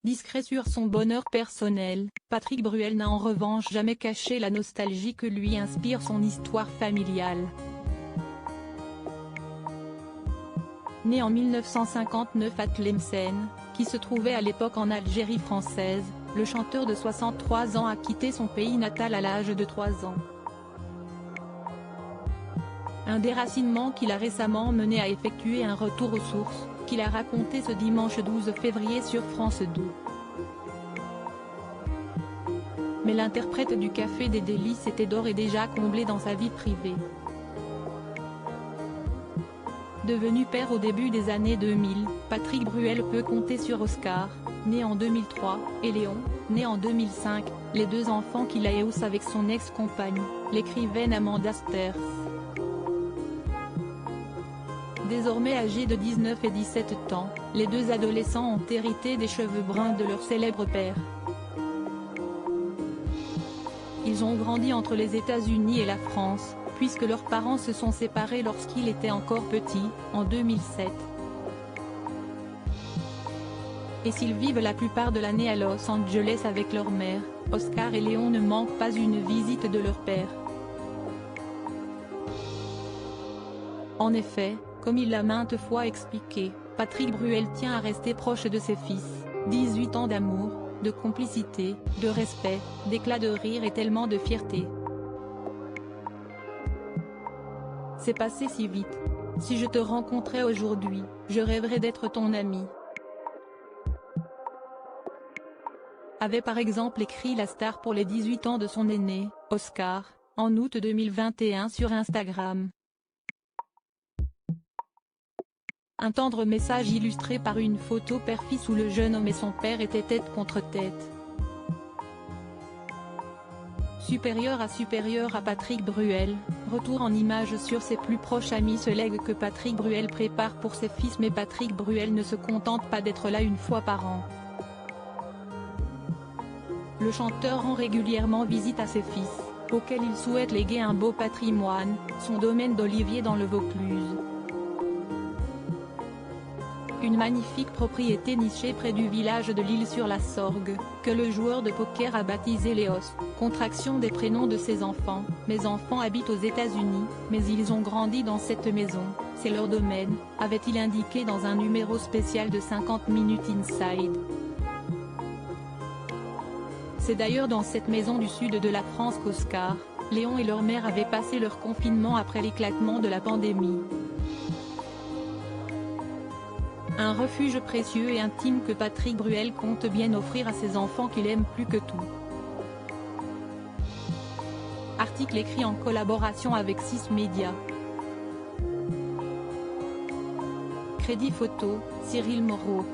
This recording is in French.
Discret sur son bonheur personnel, Patrick Bruel n'a en revanche jamais caché la nostalgie que lui inspire son histoire familiale. Né en 1959 à Tlemcen, qui se trouvait à l'époque en Algérie française, le chanteur de 63 ans a quitté son pays natal à l'âge de 3 ans. Un déracinement qu'il a récemment mené à effectuer un retour aux sources, qu'il a raconté ce dimanche 12 février sur France 2. Mais l'interprète du Café des Délices était d'ores et déjà comblé dans sa vie privée. Devenu père au début des années 2000, Patrick Bruel peut compter sur Oscar, né en 2003, et Léon, né en 2005, les deux enfants qu'il a eus avec son ex-compagne, l'écrivaine Amanda Sterz. Désormais âgés de 19 et 17 ans, les deux adolescents ont hérité des cheveux bruns de leur célèbre père. Ils ont grandi entre les États-Unis et la France, puisque leurs parents se sont séparés lorsqu'il était encore petit, en 2007. Et s'ils vivent la plupart de l'année à Los Angeles avec leur mère, Oscar et Léon ne manquent pas une visite de leur père. En effet, comme il l'a maintes fois expliqué, Patrick Bruel tient à rester proche de ses fils. 18 ans d'amour, de complicité, de respect, d'éclats de rire et tellement de fierté. C'est passé si vite. Si je te rencontrais aujourd'hui, je rêverais d'être ton ami. Avait par exemple écrit la star pour les 18 ans de son aîné, Oscar, en août 2021 sur Instagram. Un tendre message illustré par une photo père-fils où le jeune homme et son père étaient tête contre tête. Supérieur à Patrick Bruel, retour en images sur ses plus proches amis. Ce legs que Patrick Bruel prépare pour ses fils. Mais Patrick Bruel ne se contente pas d'être là une fois par an. Le chanteur rend régulièrement visite à ses fils, auxquels il souhaite léguer un beau patrimoine, son domaine d'olivier dans le Vaucluse. Une magnifique propriété nichée près du village de l'Isle-sur-la-Sorgue, que le joueur de poker a baptisé Léos, contraction des prénoms de ses enfants. Mes enfants habitent aux États-Unis, mais ils ont grandi dans cette maison, c'est leur domaine, avait-il indiqué dans un numéro spécial de 50 minutes Inside. C'est d'ailleurs dans cette maison du sud de la France qu'Oscar, Léon et leur mère avaient passé leur confinement après l'éclatement de la pandémie. Un refuge précieux et intime que Patrick Bruel compte bien offrir à ses enfants qu'il aime plus que tout. Article écrit en collaboration avec 6 Médias. Crédit photo, Cyril Moreau.